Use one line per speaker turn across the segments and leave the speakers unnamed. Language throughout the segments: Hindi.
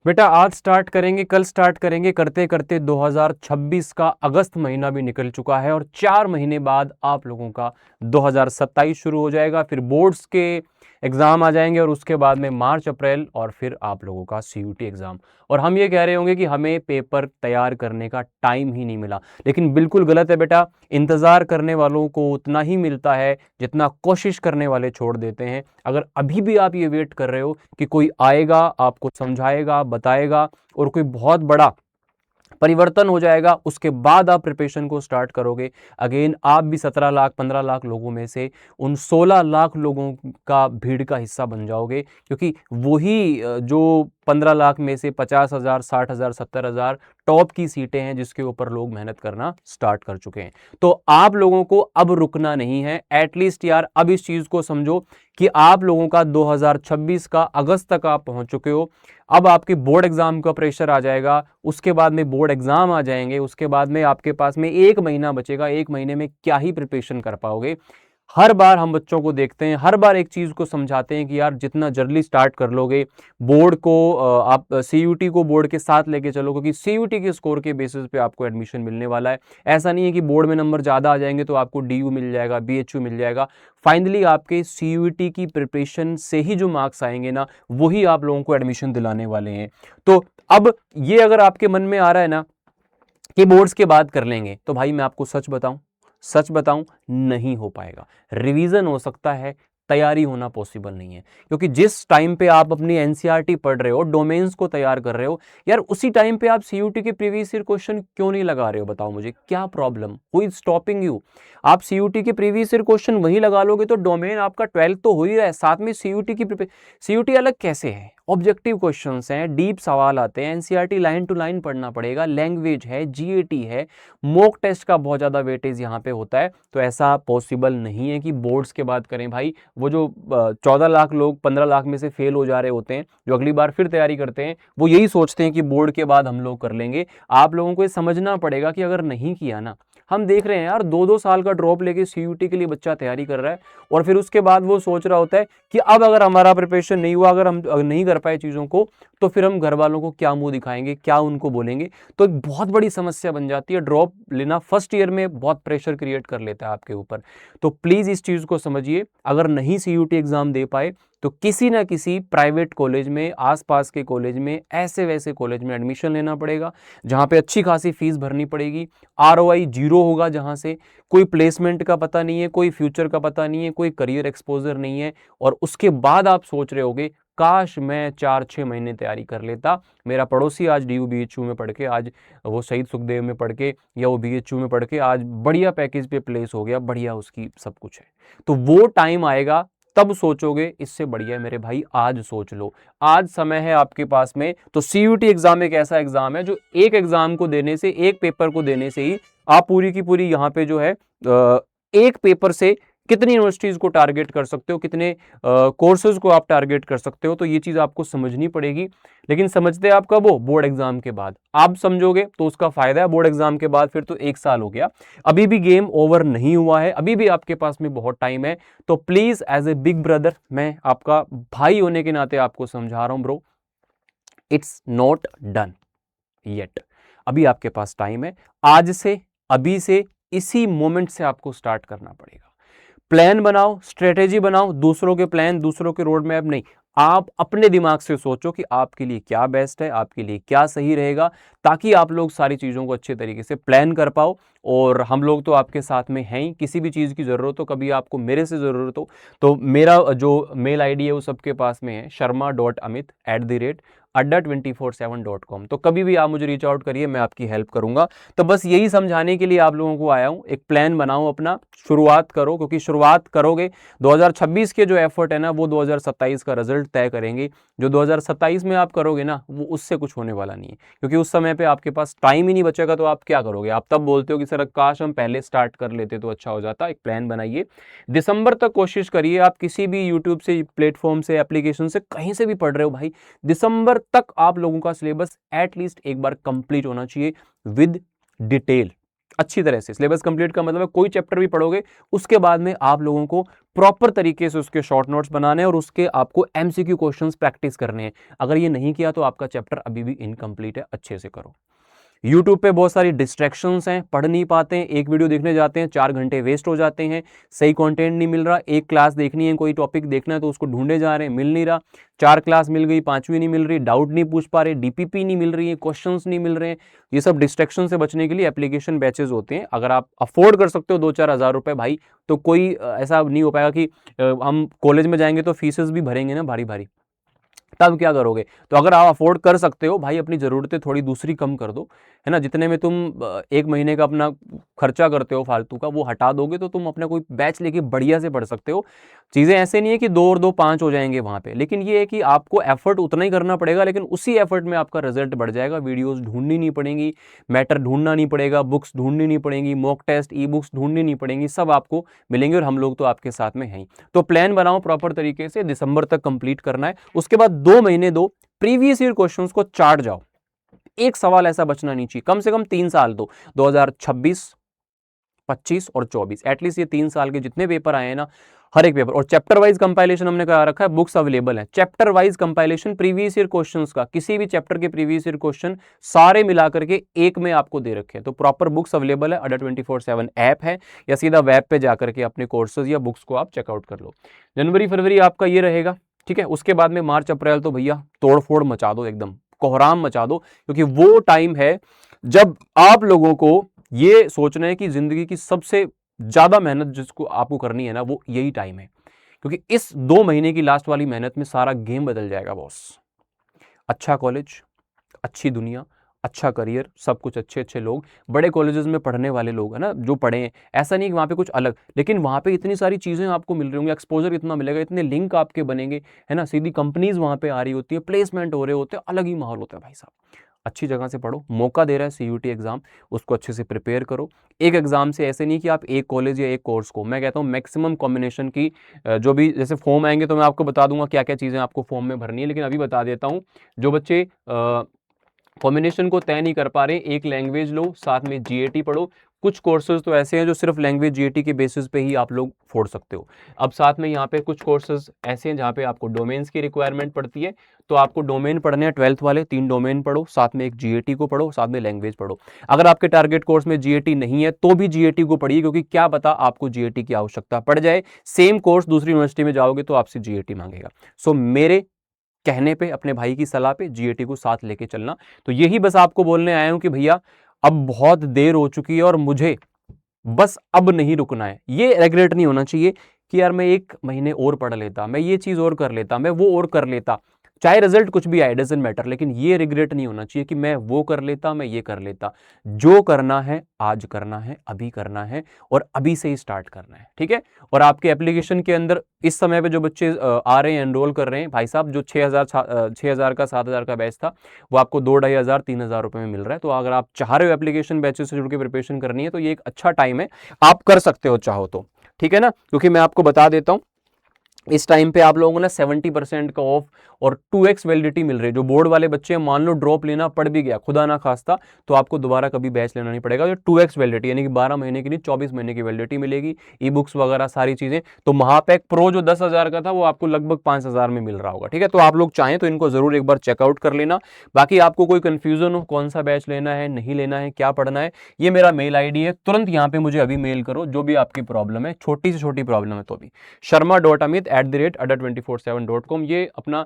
बेटा आज स्टार्ट करेंगे, कल स्टार्ट करेंगे, करते करते 2026 का अगस्त महीना भी निकल चुका है और 4 महीने बाद आप लोगों का 2027 शुरू हो जाएगा। फिर बोर्ड्स के एग्जाम आ जाएंगे और उसके बाद में मार्च अप्रैल और फिर आप लोगों का सीयूटी एग्जाम। और हम ये कह रहे होंगे कि हमें पेपर तैयार करने का टाइम ही नहीं मिला, लेकिन बिल्कुल गलत है बेटा। इंतजार करने वालों को उतना ही मिलता है जितना कोशिश करने वाले छोड़ देते हैं। अगर अभी भी आप ये वेट कर रहे हो कि कोई आएगा, आपको समझाएगा, बताएगा और कोई बहुत बड़ा परिवर्तन हो जाएगा, उसके बाद आप प्रिपरेशन को स्टार्ट करोगे, अगेन आप भी 17 लाख 15 लाख लोगों में से उन 16 लाख लोगों का भीड़ का हिस्सा बन जाओगे। क्योंकि वही जो 15 लाख में से 50,000 60,000 70,000 टॉप की सीटें हैं जिसके ऊपर लोग मेहनत करना स्टार्ट कर चुके हैं। तो आप लोगों को अब रुकना नहीं है। एटलीस्ट यार अब इस चीज को समझो कि आप लोगों का 2026 का अगस्त तक आप पहुंच चुके हो। अब आपके बोर्ड एग्जाम का प्रेशर आ जाएगा, उसके बाद में बोर्ड एग्जाम आ जाएंगे, उसके बाद में आपके पास में 1 महीना बचेगा। 1 महीने में क्या ही प्रिपरेशन कर पाओगे। हर बार हम बच्चों को देखते हैं, हर बार एक चीज को समझाते हैं कि यार जितना जल्दी स्टार्ट कर लोगे बोर्ड को, आप सीयूटी को बोर्ड के साथ लेके चलो, क्योंकि सीयूटी के स्कोर के बेसिस पे आपको एडमिशन मिलने वाला है। ऐसा नहीं है कि बोर्ड में नंबर ज्यादा आ जाएंगे तो आपको डीयू मिल जाएगा, बीएचयू मिल जाएगा। फाइनली आपके सीयूटी की प्रिपरेशन से ही जो मार्क्स आएंगे ना, वही आप लोगों को एडमिशन दिलाने वाले हैं। तो अब ये अगर आपके मन में आ रहा है ना कि बोर्ड्स के बाद कर लेंगे, तो भाई मैं आपको सच बताऊं नहीं हो पाएगा। रिवीजन हो सकता है, तैयारी होना पॉसिबल नहीं है। क्योंकि जिस टाइम पे आप अपनी एनसीईआरटी पढ़ रहे हो, डोमेन्स को तैयार कर रहे हो, यार उसी टाइम पे आप सीयूटी के प्रीवियस ईयर क्वेश्चन क्यों नहीं लगा रहे हो? बताओ मुझे क्या problem, who is stopping you? आप सीयूटी के प्रीवियस ईयर क्वेश्चन वही लगा लोगे तो डोमेन आपका 12th तो हो ही रहा है, साथ में सीयूटी की सीयूटी अलग कैसे है? ऑब्जेक्टिव क्वेश्चंस हैं, डीप सवाल आते हैं, एनसीईआरटी लाइन टू लाइन पढ़ना पड़ेगा, लैंग्वेज है, जीएटी है, मॉक टेस्ट का बहुत ज्यादा वेटेज यहाँ पे होता है। तो ऐसा पॉसिबल नहीं है कि बोर्ड्स के बाद करें भाई। वो जो 14 लाख लोग 15 लाख में से फेल हो जा रहे होते हैं, जो अगली बार फिर तैयारी करते हैं, वो यही सोचते हैं कि बोर्ड के बाद हम लोग कर लेंगे। आप लोगों को ये समझना पड़ेगा कि अगर नहीं किया ना, हम देख रहे हैं यार 2-2 साल का ड्रॉप लेके सीयूटी के लिए बच्चा तैयारी कर रहा है और फिर उसके बाद वो सोच रहा होता है कि अब अगर हमारा प्रिपरेशन नहीं हुआ, अगर हम नहीं कर पाए चीजों को, तो फिर हम घर वालों को क्या मुंह दिखाएंगे, क्या उनको बोलेंगे? तो एक बहुत बड़ी समस्या बन जाती है। ड्रॉप लेना फर्स्ट ईयर में बहुत प्रेशर क्रिएट कर लेता है आपके ऊपर। तो प्लीज इस चीज को समझिए, अगर नहीं सीयूटी एग्जाम दे पाए तो किसी ना किसी प्राइवेट कॉलेज में, आसपास के कॉलेज में, ऐसे वैसे कॉलेज में एडमिशन लेना पड़ेगा जहां पे अच्छी खासी फीस भरनी पड़ेगी। आरओआई जीरो होगा, जहां से कोई प्लेसमेंट का पता नहीं है, कोई फ्यूचर का पता नहीं है, कोई करियर एक्सपोजर नहीं है। और उसके बाद आप सोच रहे होगे काश मैं 4-6 महीने तैयारी कर लेता। मेरा पड़ोसी आज डीयू बीएचयू में पढ़ के, आज वो शहीद सुखदेव में पढ़ के या वो बीएचयू में पढ़ के आज बढ़िया पैकेज पे प्लेस हो गया, बढ़िया उसकी सब कुछ है। तो वो टाइम आएगा तब सोचोगे। इससे बढ़िया है मेरे भाई आज सोच लो, आज समय है आपके पास में। तो सीयूटी एग्जाम एक ऐसा एग्जाम है जो एक एग्जाम को देने से, एक पेपर को देने से ही आप पूरी की पूरी यहाँ पे जो है एक पेपर से कितनी यूनिवर्सिटीज को टारगेट कर सकते हो, कितने कोर्सेज को आप टारगेट कर सकते हो। तो ये चीज आपको समझनी पड़ेगी। लेकिन समझते आप कब हो? बोर्ड एग्जाम के बाद आप समझोगे तो उसका फायदा है। बोर्ड एग्जाम के बाद फिर तो 1 साल हो गया, अभी भी गेम ओवर नहीं हुआ है, अभी भी आपके पास में बहुत टाइम है। तो please as a big brother, मैं आपका भाई होने के नाते आपको समझा रहा हूं bro, it's not done yet. अभी आपके पास टाइम है। आज से, अभी से, इसी मोमेंट से आपको स्टार्ट करना पड़ेगा। प्लान बनाओ, स्ट्रेटेजी बनाओ, दूसरों के प्लान, दूसरों के रोड मैप नहीं। आप अपने दिमाग से सोचो कि आपके लिए क्या बेस्ट है, आपके लिए क्या सही रहेगा, ताकि आप लोग सारी चीजों को अच्छे तरीके से प्लान कर पाओ। और हम लोग तो आपके साथ में हैं ही। किसी भी चीज की जरूरत हो, कभी आपको मेरे से जरूरत हो, तो मेरा जो मेल आईडी है वो सबके पास में है, sharma.amit@adda247.com। तो कभी भी आप मुझे रीच आउट करिए, मैं आपकी हेल्प करूंगा। तो बस यही समझाने के लिए आप लोगों को आया हूं। एक प्लान बनाओ अपना, शुरुआत करो, क्योंकि शुरुआत करोगे 2026 के जो एफर्ट है ना, वो 2027 का रिजल्ट तय करेंगे। जो 2027 में आप करोगे ना, वो उससे कुछ होने वाला नहीं है, क्योंकि उस समय पे आपके पास टाइम ही नहीं बचेगा। तो आप क्या करोगे? आप तब बोलते हो कि सर काश हम पहले स्टार्ट कर लेते तो अच्छा हो जाता। एक प्लान बनाइए, दिसंबर तक कोशिश करिए। आप किसी भी यूट्यूब से, प्लेटफॉर्म से, एप्लीकेशन से, कहीं से भी पढ़ रहे हो भाई, दिसंबर तक आप लोगों का सिलेबस एटलीस्ट एक बार कंप्लीट होना चाहिए विद डिटेल। अच्छी तरह से। सिलेबस कंप्लीट का मतलब है कोई चैप्टर भी पढ़ोगे उसके बाद में आप लोगों को प्रॉपर तरीके से उसके शॉर्ट नोट्स बनाने हैं और उसके आपको एमसीक्यू क्वेश्चंस प्रैक्टिस करने हैं। अगर ये नहीं किया तो आपका चैप्टर अभी भी इनकम्प्लीट है, अच्छे से करो। यूट्यूब पे बहुत सारी डिस्ट्रैक्शंस हैं, पढ़ नहीं पाते हैं, एक वीडियो देखने जाते हैं 4 घंटे वेस्ट हो जाते हैं, सही कंटेंट नहीं मिल रहा। एक क्लास देखनी है, कोई टॉपिक देखना है तो उसको ढूंढे जा रहे हैं, मिल नहीं रहा। 4 क्लास मिल गई, 5वीं नहीं मिल रही, डाउट नहीं पूछ पा रहे, डीपीपी नहीं मिल रही है, क्वेश्चंस नहीं मिल रहे हैं। ये सब डिस्ट्रैक्शन से बचने के लिए एप्लीकेशन बैचेज होते हैं। अगर आप अफोर्ड कर सकते हो 2-4 हज़ार रुपए भाई, तो कोई ऐसा नहीं हो पाएगा कि हम कॉलेज में जाएंगे तो फीसेस भी भरेंगे ना भारी भारी, तब क्या करोगे। तो अगर आप अफोर्ड कर सकते हो भाई, अपनी ज़रूरतें थोड़ी दूसरी कम कर दो, है ना। जितने में तुम 1 महीने का अपना खर्चा करते हो फालतू का, वो हटा दोगे तो तुम अपना कोई बैच लेके बढ़िया से पढ़ सकते हो। चीज़ें ऐसे नहीं है कि 2 और 2 5 हो जाएंगे वहाँ पे, लेकिन ये है कि आपको एफर्ट उतना ही करना पड़ेगा, लेकिन उसी एफर्ट में आपका रिजल्ट बढ़ जाएगा। वीडियोज़ ढूंढनी नहीं पड़ेंगी, मैटर ढूंढना नहीं पड़ेगा, बुक्स ढूंढनी नहीं पड़ेंगी, मॉक टेस्ट, ई बुक्स ढूंढनी नहीं पड़ेंगी, सब आपको मिलेंगे और हम लोग तो आपके साथ में हैं। तो प्लान बनाओ प्रॉपर तरीके से, दिसंबर तक कंप्लीट करना है। उसके बाद 2 महीने दो, प्रीवियस ईयर क्वेश्चंस को चार्ट जाओ। एक सवाल ऐसा बचना नहीं चाहिए, कम से कम 3 साल दो, 2026, 25 और 24, एटलीस्ट ये 3 साल के जितने पेपर आए हैं ना, हर एक पेपर। और चैप्टर वाइज कंपाइलेशन हमने कहा रखा है, बुक्स अवेलेबल है, chapter wise compilation previous year questions का, किसी भी चैप्टर के प्रीवियस ईयर क्वेश्चन सारे मिलाकर के एक में आपको दे रखे हैं। तो प्रॉपर बुक्स अवेलेबल है, अड्डा 24/7 ऐप है, या सीधा वेब पे जाकर के अपने कोर्सेज या बुक्स को आप चेकआउट कर लो। जनवरी फरवरी आपका ये रहेगा, ठीक है। उसके बाद में मार्च अप्रैल तो भैया तोड़ फोड़ मचा दो, एकदम कोहराम मचा दो, क्योंकि वो टाइम है जब आप लोगों को ये सोचना है कि जिंदगी की सबसे ज्यादा मेहनत जिसको आपको करनी है ना, वो यही टाइम है। क्योंकि इस 2 महीने की लास्ट वाली मेहनत में सारा गेम बदल जाएगा बॉस। अच्छा कॉलेज, अच्छी दुनिया, अच्छा करियर, सब कुछ, अच्छे अच्छे लोग, बड़े कॉलेजेस में पढ़ने वाले लोग, है ना, जो पढ़े हैं। ऐसा नहीं कि वहाँ पे कुछ अलग, लेकिन वहाँ पे इतनी सारी चीज़ें आपको मिल रही होंगी, एक्सपोजर इतना मिलेगा, इतने लिंक आपके बनेंगे, है ना, सीधी कंपनीज वहाँ पे आ रही होती है, प्लेसमेंट हो रहे होते हैं, अलग ही माहौल होता है भाई साहब। अच्छी जगह से पढ़ो, मौका दे रहा है सीयूटी एग्जाम, उसको अच्छे से प्रिपेयर करो। एक एग्जाम से ऐसे नहीं कि आप एक कॉलेज या एक कोर्स को, मैं कहता हूँ मैक्सिमम कॉम्बिनेशन की जो भी, जैसे फॉर्म आएंगे तो मैं आपको बता दूंगा क्या क्या चीज़ें आपको फॉर्म में भरनी है, लेकिन अभी बता देता हूँ। जो बच्चे कॉम्बिनेशन को तय नहीं कर पा रहे, एक लैंग्वेज लो, साथ में जीएटी पढ़ो। कुछ कोर्सेज तो ऐसे हैं जो सिर्फ लैंग्वेज जीएटी के बेसिस पे ही आप लोग फोड़ सकते हो। अब साथ में यहाँ पे कुछ कोर्सेज ऐसे हैं जहाँ पे आपको डोमेन्स की रिक्वायरमेंट पड़ती है, तो आपको डोमेन पढ़ने हैं 12th वाले, 3 डोमेन पढ़ो, साथ में एक जीएटी को पढ़ो, साथ में लैंग्वेज पढ़ो। अगर आपके टारगेट कोर्स में जीएटी नहीं है तो भी जीएटी को पढ़िए, क्योंकि क्या पता आपको जीएटी की आवश्यकता पड़ जाए, सेम कोर्स दूसरी यूनिवर्सिटी में जाओगे तो आपसे जीएटी मांगेगा। सो मेरे कहने पे, अपने भाई की सलाह पे जीएटी को साथ लेके चलना। तो यही बस आपको बोलने आया हूं कि भैया अब बहुत देर हो चुकी है और मुझे बस अब नहीं रुकना है। ये रेग्रेट नहीं होना चाहिए कि यार मैं 1 महीने और पढ़ लेता, मैं ये चीज और कर लेता, मैं वो और कर लेता, चाहे रिजल्ट कुछ भी आए, डजंट मैटर, लेकिन ये रिग्रेट नहीं होना चाहिए कि मैं वो कर लेता, मैं ये कर लेता। जो करना है आज करना है, अभी करना है, और अभी से ही स्टार्ट करना है, ठीक है। और आपके एप्लीकेशन के अंदर इस समय पे जो बच्चे आ रहे हैं, एनरोल कर रहे हैं भाई साहब, जो 6,000 का 7,000 का बैच था, वो आपको 2-2,500 3,000 रुपए में मिल रहा है। तो अगर आप चाह रहे हो एप्लीकेशन बैचेस से जुड़ के प्रिपरेशन करनी है, तो ये एक अच्छा टाइम है, आप कर सकते हो चाहो तो, ठीक है ना। क्योंकि मैं आपको बता देता हूं, इस टाइम पे आप लोगों को ना 70% का ऑफ और 2x वैलिडिटी मिल रही है। जो बोर्ड वाले बच्चे हैं, मान लो ड्रॉप लेना पड़ भी गया, खुदा ना खास्ता, तो आपको दोबारा कभी बैच लेना नहीं पड़ेगा। जो 2x वैलिडिटी यानी कि 12 महीने की नहीं, 24 महीने की वैलिडिटी मिलेगी, ई बुक्स वगैरह सारी चीजें। तो महापैक प्रो जो 10,000 का था, वो आपको लगभग 5,000 में मिल रहा होगा, ठीक है। तो आप लोग चाहें तो इनको जरूर एक बार चेकआउट कर लेना। बाकी आपको कोई कंफ्यूजन हो, कौन सा बैच लेना है, नहीं लेना है, क्या पढ़ना है, ये मेरा मेल आईडी है, तुरंत यहाँ पे मुझे अभी मेल करो, जो भी आपकी प्रॉब्लम है, छोटी से छोटी प्रॉब्लम है तो भी। sharma.amit@adda247.com ये अपना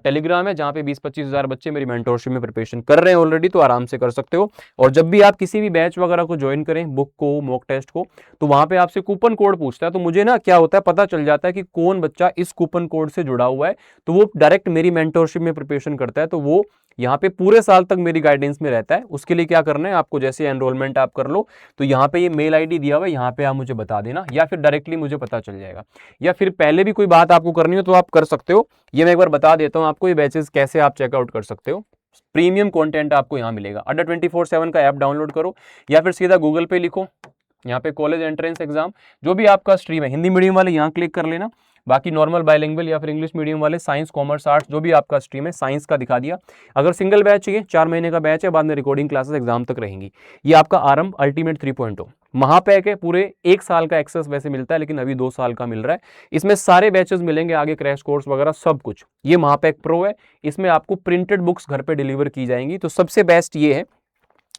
टेलीग्राम है, जहाँ पे 20-25 हज़ार बच्चे मेरी मेंटोरशिप में प्रिपरेशन कर रहे हैं ऑलरेडी, तो आराम से कर सकते हो। और जब भी आप किसी भी बैच वगैरह को ज्वाइन करें, बुक को, मॉक टेस्ट को, तो वहां पे आपसे कूपन कोड पूछता है। तो मुझे ना क्या होता है, पता चल जाता है कि कौन बच्चा इस कूपन कोड से जुड़ा हुआ है, तो वो डायरेक्ट मेरी मेंटोरशिप में प्रिपरेशन करता है, तो वो यहाँ पे पूरे साल तक मेरी गाइडेंस में रहता है। उसके लिए क्या करना है आपको, जैसे एनरोलमेंट आप कर लो, तो यहाँ पे ये मेल आईडी दिया हुआ है, यहाँ पे आप मुझे बता देना, या फिर डायरेक्टली मुझे पता चल जाएगा, या फिर पहले भी कोई बात आपको करनी हो तो आप कर सकते हो। ये मैं एक बार बता देता हूँ आपको, ये बैचेस कैसे आप चेकआउट कर सकते हो। प्रीमियम कंटेंट आपको यहाँ मिलेगा। अड्डा 24/7 का ऐप डाउनलोड करो, या फिर सीधा गूगल पे लिखो, यहाँ पे कॉलेज एंट्रेंस एग्जाम, जो भी आपका स्ट्रीम है, हिंदी मीडियम वाले यहाँ क्लिक कर लेना, बाकी नॉर्मल बायलिंगुअल या फिर इंग्लिश मीडियम वाले साइंस, कॉमर्स, आर्ट्स जो भी आपका स्ट्रीम है, साइंस का दिखा दिया। अगर सिंगल बैच चाहिए 4 महीने का बैच है, बाद में रिकॉर्डिंग क्लासेस एग्जाम तक रहेंगी। ये आपका आरंभ अल्टीमेट 3.0 महापैक है, पूरे 1 साल का एक्सेस वैसे मिलता है लेकिन अभी 2 साल का मिल रहा है। इसमें सारे बैचेस मिलेंगे, आगे क्रैश कोर्स वगैरह सब कुछ। ये महापैक प्रो है, इसमें आपको प्रिंटेड बुक्स घर पे डिलीवर की जाएंगी। तो सबसे बेस्ट ये है,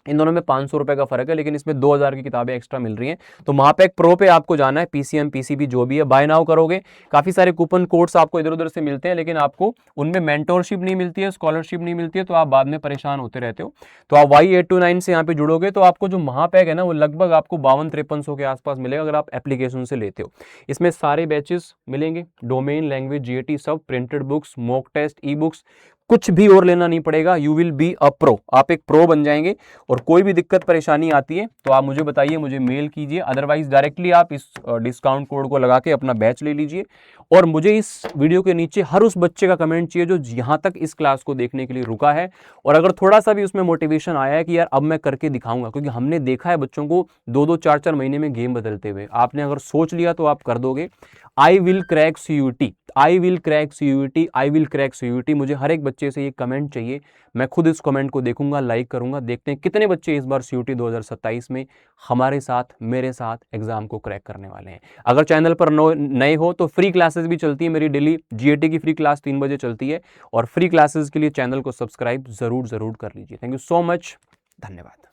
इन दोनों में 500 रुपए का फर्क है लेकिन इसमें 2000 की किताबें एक्स्ट्रा मिल रही हैं। तो महापैक प्रो पे आपको जाना है, पीसीएम पीसीबी जो भी है बाय नाउ करोगे, काफी सारे कूपन कोड्स आपको इधर उधर से मिलते हैं लेकिन आपको उनमें मेंटोरशिप नहीं मिलती है, स्कॉलरशिप नहीं मिलती है, तो आप बाद में परेशान होते रहते हो। तो आप Y829 से यहाँ पे जुड़ोगे तो आपको जो महापैक है ना वो लगभग आपको 52-5300 के आसपास मिलेगा अगर आप एप्लीकेशन से लेते हो। इसमें सारे बैचेस मिलेंगे, डोमेन, लैंग्वेज, जीएटी सब, printed books, mock test, e books, कुछ भी और लेना नहीं पड़ेगा। You will be a pro, आप एक प्रो बन जाएंगे। और कोई भी दिक्कत परेशानी आती है तो आप मुझे बताइए, मुझे मेल कीजिए, अदरवाइज डायरेक्टली आप इस डिस्काउंट कोड को लगा के अपना बैच ले लीजिए। और मुझे इस वीडियो के नीचे हर उस बच्चे का कमेंट चाहिए जो यहाँ तक इस क्लास को देखने के लिए रुका है और अगर थोड़ा सा भी उसमें मोटिवेशन आया है कि यार अब मैं करके दिखाऊंगा, क्योंकि हमने देखा है बच्चों को 2-2, 4-4 महीने में गेम बदलते हुए। आपने अगर सोच लिया तो आप कर दोगे। I will crack CUET, I will crack CUET, I will crack CUET। मुझे हर एक बच्चे से ये कमेंट चाहिए, मैं खुद इस कमेंट को देखूंगा, लाइक करूंगा। देखते हैं कितने बच्चे इस बार CUET 2027 में हमारे साथ, मेरे साथ एग्जाम को क्रैक करने वाले हैं। अगर चैनल पर नए हो तो फ्री क्लासेस भी चलती है मेरी, डेली GAT की फ्री क्लास 3 बजे चलती है और फ्री क्लासेस के लिए चैनल को सब्सक्राइब जरूर कर लीजिए। थैंक यू सो मच, धन्यवाद।